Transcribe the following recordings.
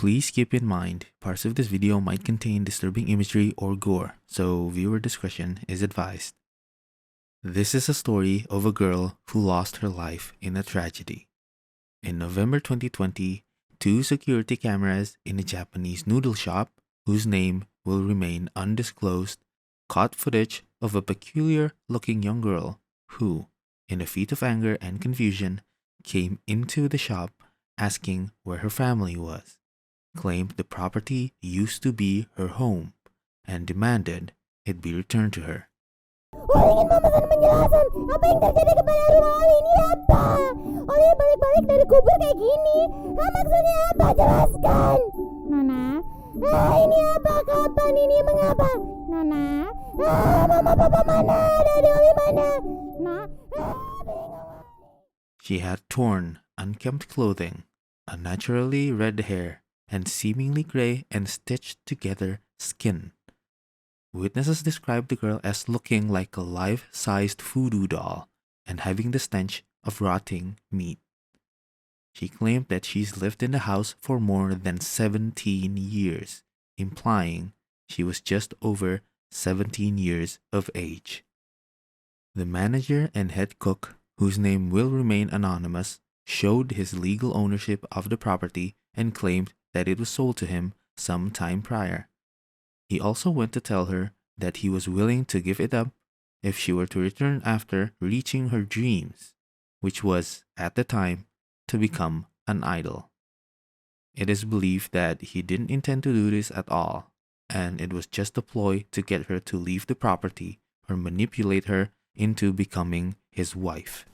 Please keep in mind, parts of this video might contain disturbing imagery or gore, so viewer discretion is advised. This is a story of a girl who lost her life in a tragedy. In November 2020, two security cameras in a Japanese noodle shop, whose name will remain undisclosed, caught footage of a peculiar-looking young girl who, in a fit of anger and confusion, came into the shop asking where her family was, claimed the property used to be her home, and demanded it be returned to her. Ollie ingin memesan penjelasan. Apa yang terjadi kepada rumah Ollie ini apa? Ollie balik-balik dari kubur kayak gini. Maksudnya apa? Jelaskan. Nona. Ini apa? Kapan ini? Mengapa? Nona. Mama papa mana? Dari Ollie mana? Nah. She had torn, unkempt clothing, unnaturally red hair, and seemingly gray and stitched together skin. Witnesses described the girl as looking like a life-sized voodoo doll and having the stench of rotting meat. She claimed that she's lived in the house for more than 17 years, implying she was just over 17 years of age. The manager and head cook, whose name will remain anonymous, showed his legal ownership of the property and claimed that it was sold to him some time prior. He also went to tell her that he was willing to give it up if she were to return after reaching her dreams, which was, at the time, to become an idol. It is believed that he didn't intend to do this at all, and it was just a ploy to get her to leave the property or manipulate her into becoming his wife.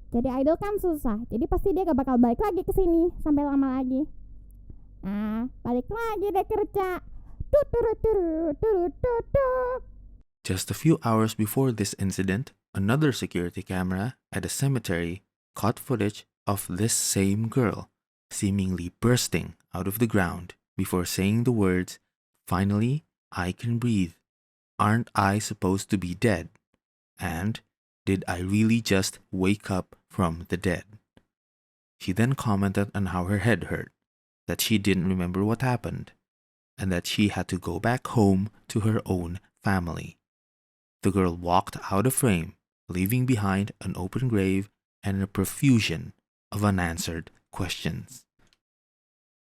Jadi idol kan susah, jadi pasti dia gak bakal balik lagi ke sini sampai lama lagi. Balik lagi deh kerja. Just a few hours before this incident, another security camera at a cemetery caught footage of this same girl seemingly bursting out of the ground before saying the words, "Finally, I can breathe. Aren't I supposed to be dead? And did I really just wake up from the dead?" She then commented on how her head hurt, that she didn't remember what happened, and that she had to go back home to her own family. The girl walked out of frame, leaving behind an open grave and a profusion of unanswered questions.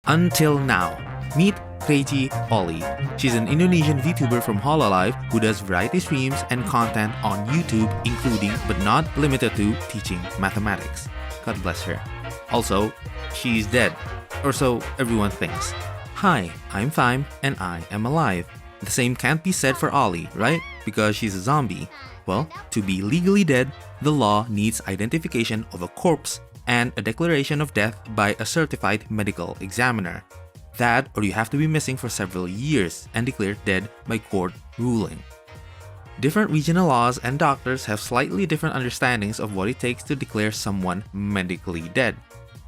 Until now, meet Kureiji Ollie. She's an Indonesian Vtuber from Hololive who does variety streams and content on YouTube, including but not limited to teaching mathematics. God bless her. Also, she's dead, or so everyone thinks. Hi, I'm Fime, and I am alive. The same can't be said for Ollie, right? Because she's a zombie. Well, to be legally dead, the law needs identification of a corpse and a declaration of death by a certified medical examiner. That, or you have to be missing for several years and declared dead by court ruling. Different regional laws and doctors have slightly different understandings of what it takes to declare someone medically dead.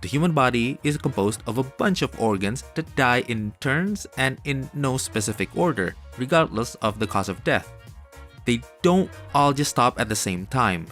The human body is composed of a bunch of organs that die in turns and in no specific order, regardless of the cause of death. They don't all just stop at the same time.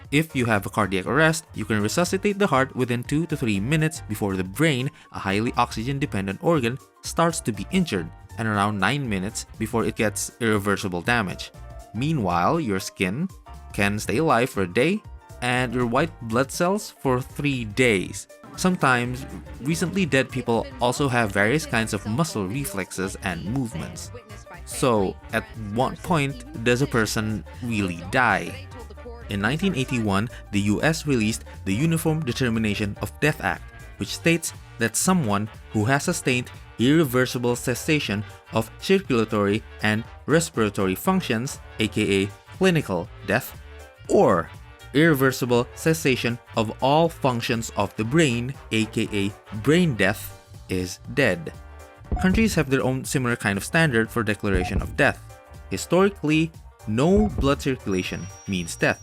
If you have a cardiac arrest, you can resuscitate the heart within 2 to 3 minutes before the brain, a highly oxygen-dependent organ, starts to be injured, and around 9 minutes before it gets irreversible damage. Meanwhile, your skin can stay alive for a day, and your white blood cells for 3 days. Sometimes, recently dead people also have various kinds of muscle reflexes and movements. So, at what point does a person really die? In 1981, the US released the Uniform Determination of Death Act, which states that someone who has sustained irreversible cessation of circulatory and respiratory functions, aka clinical death, or irreversible cessation of all functions of the brain, aka brain death, is dead. Countries have their own similar kind of standard for declaration of death. Historically, no blood circulation means death.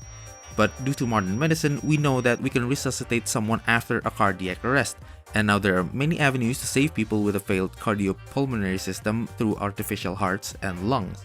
But due to modern medicine, we know that we can resuscitate someone after a cardiac arrest, and now there are many avenues to save people with a failed cardiopulmonary system through artificial hearts and lungs.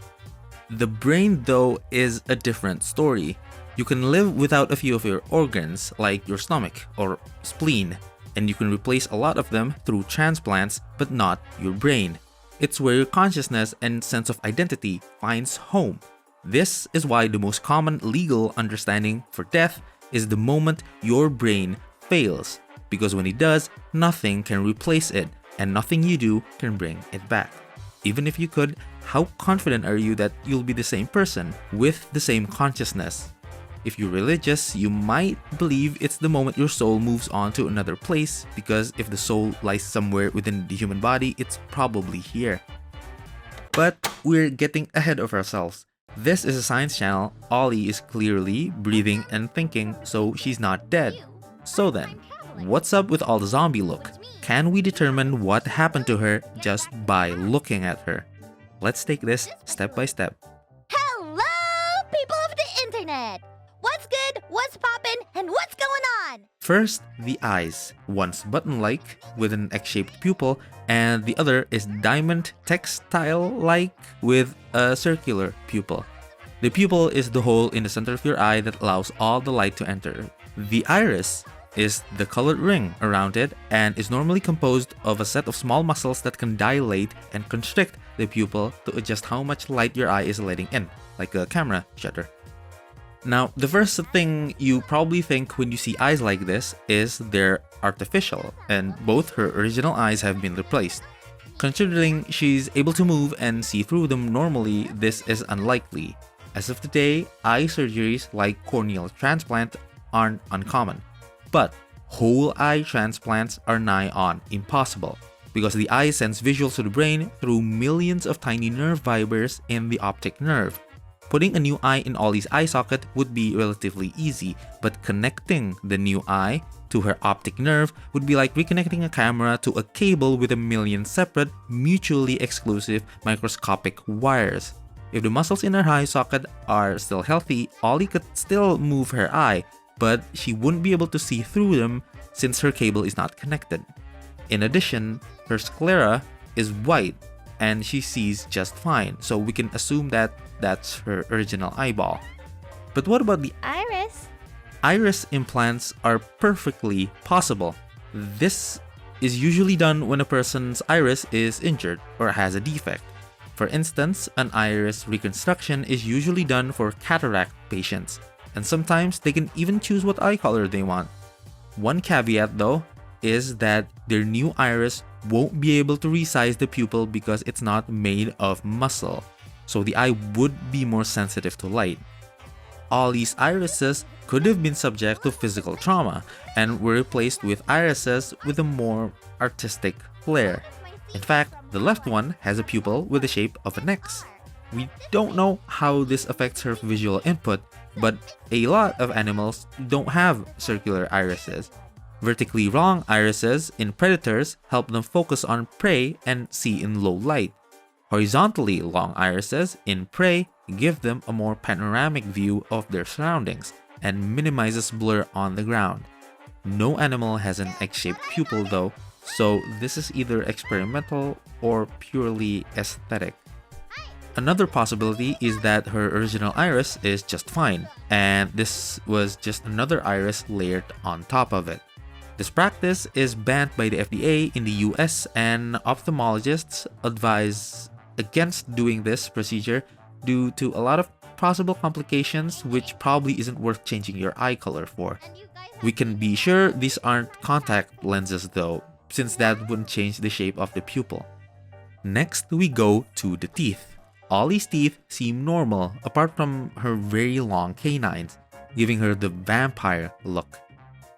The brain, though, is a different story. You can live without a few of your organs, like your stomach or spleen, and you can replace a lot of them through transplants, but not your brain. It's where your consciousness and sense of identity finds home. This is why the most common legal understanding for death is the moment your brain fails, because when it does, nothing can replace it, and nothing you do can bring it back. Even if you could, how confident are you that you'll be the same person with the same consciousness? If you're religious, you might believe it's the moment your soul moves on to another place, because if the soul lies somewhere within the human body, it's probably here. But we're getting ahead of ourselves. This is a science channel. Ollie is clearly breathing and thinking, so she's not dead. So then, what's up with all the zombie look? Can we determine what happened to her just by looking at her? Let's take this step by step. Hello, people of the internet! What's good, what's poppin', and what's going on? First, the eyes. One's button-like with an X-shaped pupil, and the other is diamond textile-like with a circular pupil. The pupil is the hole in the center of your eye that allows all the light to enter. The iris is the colored ring around it and is normally composed of a set of small muscles that can dilate and constrict the pupil to adjust how much light your eye is letting in, like a camera shutter. Now, the first thing you probably think when you see eyes like this is they're artificial, and both her original eyes have been replaced. Considering she's able to move and see through them normally, this is unlikely. As of today, eye surgeries like corneal transplant aren't uncommon. But whole eye transplants are nigh on impossible, because the eye sends visuals to the brain through millions of tiny nerve fibers in the optic nerve. Putting a new eye in Ollie's eye socket would be relatively easy, but connecting the new eye to her optic nerve would be like reconnecting a camera to a cable with a million separate, mutually exclusive microscopic wires. If the muscles in her eye socket are still healthy, Ollie could still move her eye, but she wouldn't be able to see through them since her cable is not connected. In addition, her sclera is white and she sees just fine, so we can assume that that's her original eyeball. But what about the Iris? iris implants? Are perfectly possible. This is usually done when a person's iris is injured or has a defect. For instance, an iris reconstruction is usually done for cataract patients, and sometimes they can even choose what eye color they want. One caveat though is that their new iris won't be able to resize the pupil because it's not made of muscle, so the eye would be more sensitive to light. Ollie's irises could have been subject to physical trauma and were replaced with irises with a more artistic flair. In fact, the left one has a pupil with the shape of an X. We don't know how this affects her visual input, but a lot of animals don't have circular irises. Vertically wrong irises in predators help them focus on prey and see in low light. Horizontally long irises in prey give them a more panoramic view of their surroundings and minimizes blur on the ground. No animal has an X-shaped pupil though, so this is either experimental or purely aesthetic. Another possibility is that her original iris is just fine, and this was just another iris layered on top of it. This practice is banned by the FDA in the US, and ophthalmologists advise against doing this procedure due to a lot of possible complications, which probably isn't worth changing your eye color for. We can be sure these aren't contact lenses though, since that wouldn't change the shape of the pupil. Next, we go to the teeth. Ollie's teeth seem normal apart from her very long canines, giving her the vampire look.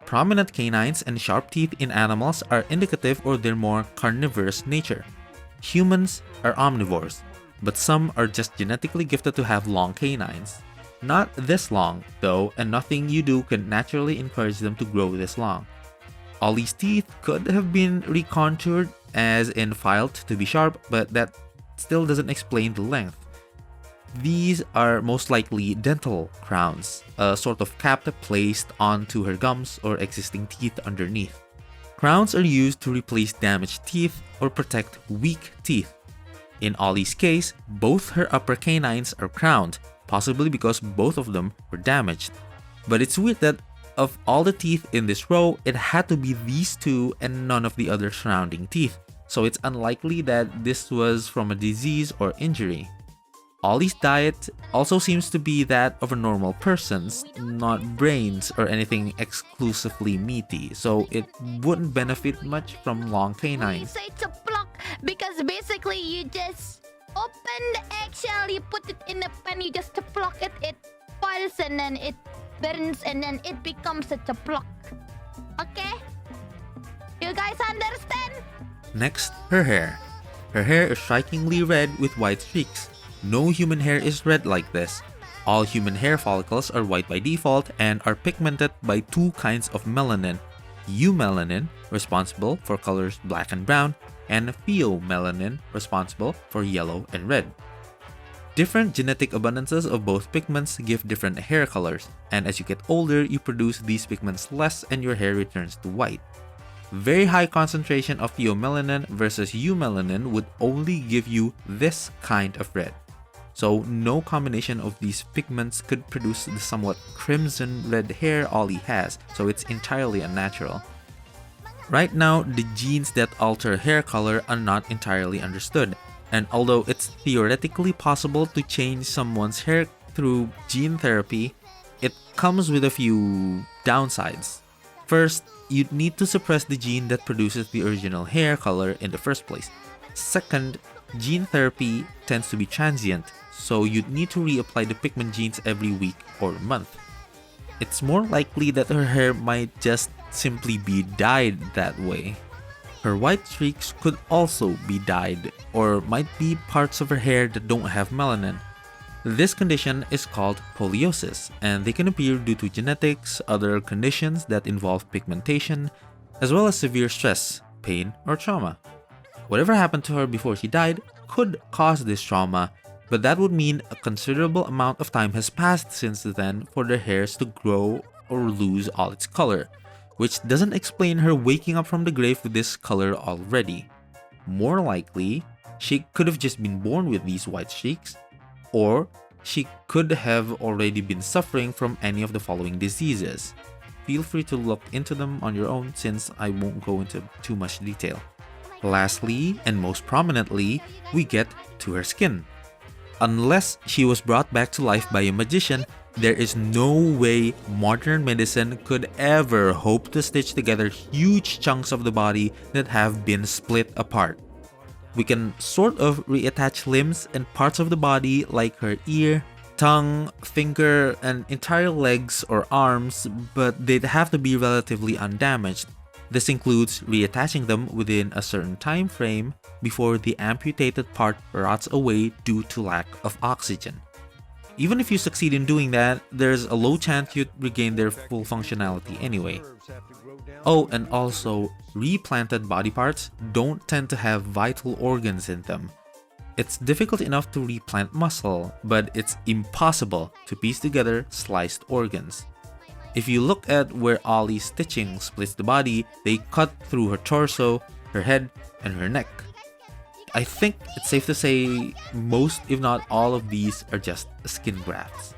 Prominent canines and sharp teeth in animals are indicative of their more carnivorous nature. Humans are omnivores, but some are just genetically gifted to have long canines. Not this long, though, and nothing you do can naturally encourage them to grow this long. Ollie's teeth could have been recontoured, as in filed to be sharp, but that still doesn't explain the length. These are most likely dental crowns, a sort of cap placed onto her gums or existing teeth underneath. Crowns are used to replace damaged teeth or protect weak teeth. In Ollie's case, both her upper canines are crowned, possibly because both of them were damaged. But it's weird that Of all the teeth in this row, it had to be these two and none of the other surrounding teeth, so it's unlikely that this was from a disease or injury. Ollie's diet also seems to be that of a normal person's, not brains or anything exclusively meaty, so it wouldn't benefit much from long We canines. say to pluck because basically you just open the eggshell, you put it in a pan, you just to pluck it, it boils and then it burns and then it becomes a pluck. Okay? You guys understand? Next, her hair. Her hair is strikingly red with white streaks. No human hair is red like this. All human hair follicles are white by default and are pigmented by two kinds of melanin: eumelanin, responsible for colors black and brown, and pheomelanin, responsible for yellow and red. Different genetic abundances of both pigments give different hair colors, and as you get older, you produce these pigments less and your hair returns to white. Very high concentration of pheomelanin versus eumelanin would only give you this kind of red. So no combination of these pigments could produce the somewhat crimson red hair Ollie has, so it's entirely unnatural. Right now, the genes that alter hair color are not entirely understood, and although it's theoretically possible to change someone's hair through gene therapy, it comes with a few downsides. First, you'd need to suppress the gene that produces the original hair color in the first place. Second, gene therapy tends to be transient, so you'd need to reapply the pigment genes every week or month. It's more likely that her hair might just simply be dyed that way. Her white streaks could also be dyed, or might be parts of her hair that don't have melanin. This condition is called poliosis, and they can appear due to genetics, other conditions that involve pigmentation, as well as severe stress, pain, or trauma. Whatever happened to her before she died could cause this trauma, but that would mean a considerable amount of time has passed since then for the hairs to grow or lose all its color, which doesn't explain her waking up from the grave with this color already. More likely, she could have just been born with these white streaks, or she could have already been suffering from any of the following diseases. Feel free to look into them on your own since I won't go into too much detail. Lastly, and most prominently, we get to her skin. Unless she was brought back to life by a magician, there is no way modern medicine could ever hope to stitch together huge chunks of the body that have been split apart. We can sort of reattach limbs and parts of the body like her ear, tongue, finger, and entire legs or arms, but they'd have to be relatively undamaged. This includes reattaching them within a certain time frame before the amputated part rots away due to lack of oxygen. Even if you succeed in doing that, there's a low chance you'd regain their full functionality anyway. Oh, and also, replanted body parts don't tend to have vital organs in them. It's difficult enough to replant muscle, but it's impossible to piece together sliced organs. If you look at where Ollie's stitching splits the body, they cut through her torso, her head, and her neck. I think it's safe to say most, if not all of these are just skin grafts.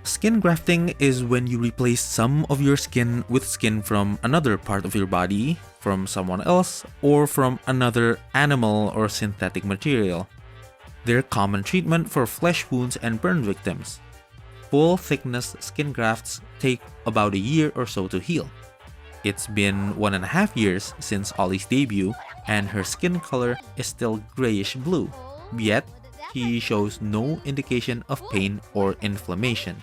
Skin grafting is when you replace some of your skin with skin from another part of your body, from someone else, or from another animal or synthetic material. They're common treatment for flesh wounds and burn victims. Full thickness skin grafts take about a year or so to heal. It's been 1.5 years since Ollie's debut, and her skin color is still grayish blue, yet she shows no indication of pain or inflammation.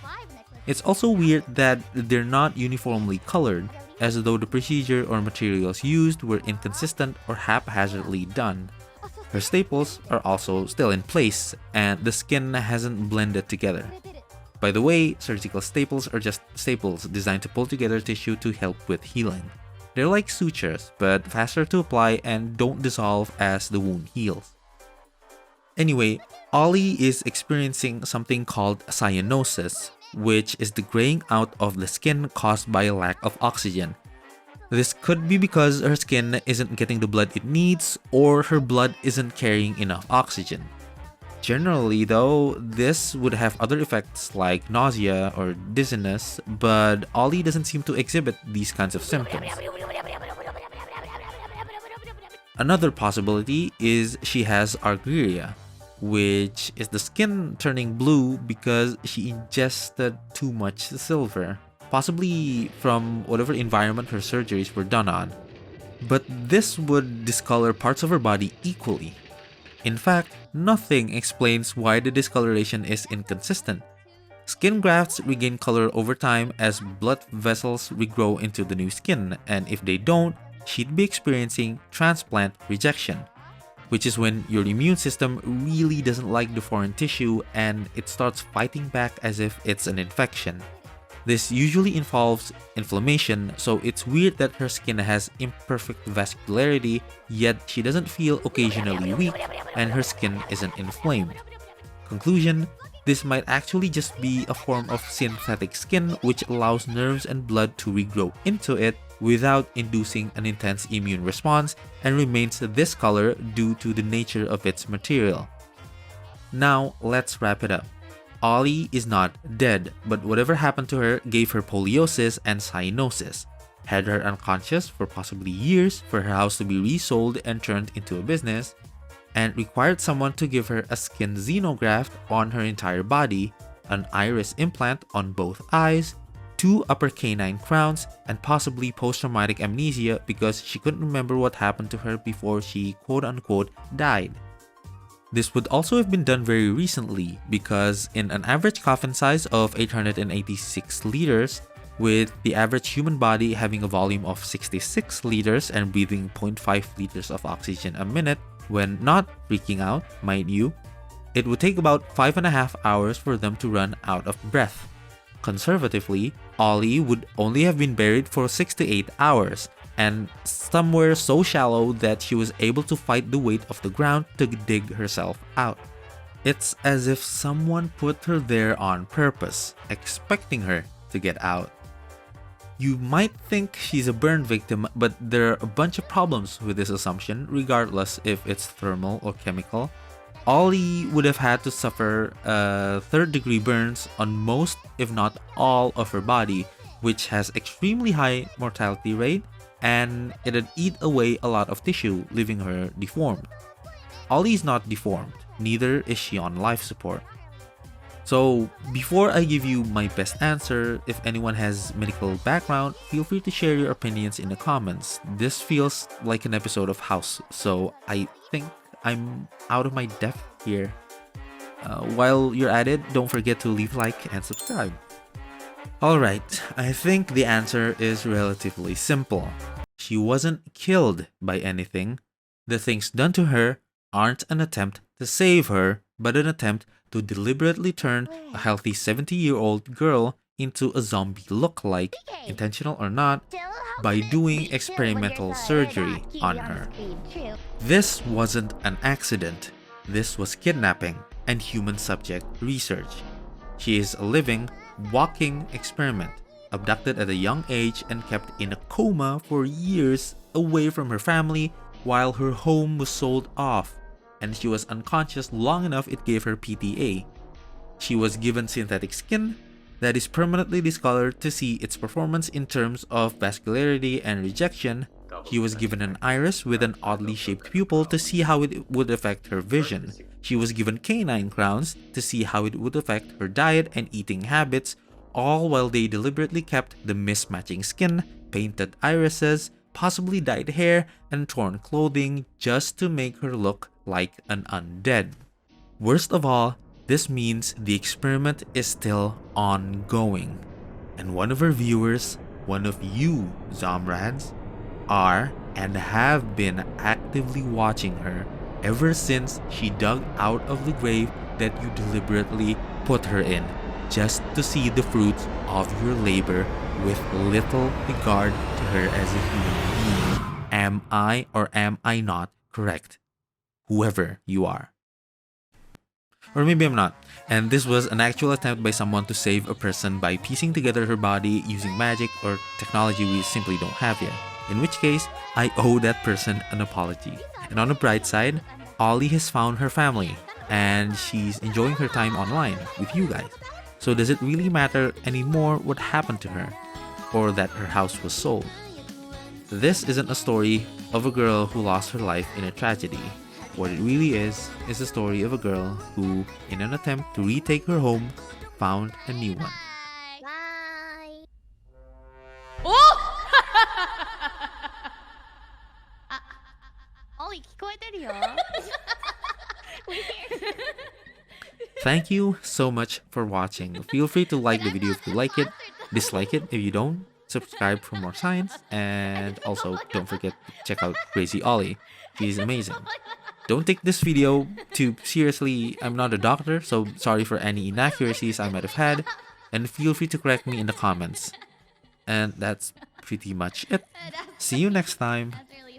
It's also weird that they're not uniformly colored, as though the procedure or materials used were inconsistent or haphazardly done. Her staples are also still in place, and the skin hasn't blended together. By the way, surgical staples are just staples designed to pull together tissue to help with healing. They're like sutures, but faster to apply and don't dissolve as the wound heals. Anyway, Ollie is experiencing something called cyanosis, which is the graying out of the skin caused by a lack of oxygen. This could be because her skin isn't getting the blood it needs, or her blood isn't carrying enough oxygen. Generally though, this would have other effects like nausea or dizziness, but Ollie doesn't seem to exhibit these kinds of symptoms. Another possibility is she has argyria, which is the skin turning blue because she ingested too much silver, possibly from whatever environment her surgeries were done on. But this would discolor parts of her body equally. In fact, nothing explains why the discoloration is inconsistent. Skin grafts regain color over time as blood vessels regrow into the new skin, and if they don't, she'd be experiencing transplant rejection, which is when your immune system really doesn't like the foreign tissue and it starts fighting back as if it's an infection. This usually involves inflammation, so it's weird that her skin has imperfect vascularity, yet she doesn't feel occasionally weak and her skin isn't inflamed. Conclusion: this might actually just be a form of synthetic skin which allows nerves and blood to regrow into it without inducing an intense immune response and remains this color due to the nature of its material. Now, let's wrap it up. Ollie is not dead, but whatever happened to her gave her poliosis and cyanosis, had her unconscious for possibly years for her house to be resold and turned into a business, and required someone to give her a skin xenograft on her entire body, an iris implant on both eyes, 2 upper canine crowns, and possibly post-traumatic amnesia because she couldn't remember what happened to her before she quote-unquote died. This would also have been done very recently because in an average coffin size of 886 liters, with the average human body having a volume of 66 liters and breathing 0.5 liters of oxygen a minute when not freaking out, mind you, it would take about 5.5 hours for them to run out of breath. Conservatively, Ollie would only have been buried for 6 to 8 hours, and somewhere so shallow that she was able to fight the weight of the ground to dig herself out. It's as if someone put her there on purpose, expecting her to get out. You might think she's a burn victim, but there are a bunch of problems with this assumption, regardless if it's thermal or chemical. Ollie would have had to suffer third-degree burns on most, if not all, of her body, which has extremely high mortality rate, and it'd eat away a lot of tissue, leaving her deformed. Ollie's not deformed, neither is she on life support. So, before I give you my best answer, if anyone has medical background, feel free to share your opinions in the comments. This feels like an episode of House, so I think I'm out of my depth here. While you're at it, don't forget to leave a like and subscribe. Alright, I think the answer is relatively simple. She wasn't killed by anything. The things done to her aren't an attempt to save her, but an attempt to deliberately turn a healthy 70-year-old girl into a zombie look-alike, intentional or not, by doing experimental surgery on her. This wasn't an accident. This was kidnapping and human subject research. She is a living, walking experiment, abducted at a young age and kept in a coma for years away from her family while her home was sold off, and she was unconscious long enough it gave her PTA. She was given synthetic skin that is permanently discolored to see its performance in terms of vascularity and rejection. She was given an iris with an oddly shaped pupil to see how it would affect her vision. She was given canine crowns to see how it would affect her diet and eating habits, all while they deliberately kept the mismatching skin, painted irises, possibly dyed hair, and torn clothing just to make her look like an undead. Worst of all, this means the experiment is still ongoing, and one of her viewers, one of you Zombrades, are and have been actively watching her ever since she dug out of the grave that you deliberately put her in, just to see the fruits of your labor with little regard to her as a human being. Am I or am I not correct? Whoever you are. Or maybe I'm not, and this was an actual attempt by someone to save a person by piecing together her body using magic or technology we simply don't have yet. In which case, I owe that person an apology. And on the bright side, Ollie has found her family, and she's enjoying her time online with you guys. So does it really matter anymore what happened to her, or that her house was sold? This isn't a story of a girl who lost her life in a tragedy. What it really is a story of a girl who, in an attempt to retake her home, found a new one. Bye. Oh! あ、おい、聞こえてるよ。Thank you so much for watching. Feel free to like the video if you like it, dislike it if you don't, subscribe for more science, and also don't forget to check out Kureiji Ollie. She's amazing. Don't take this video too seriously. I'm not a doctor, so sorry for any inaccuracies I might have had, and feel free to correct me in the comments. And that's pretty much it. See you next time. That's really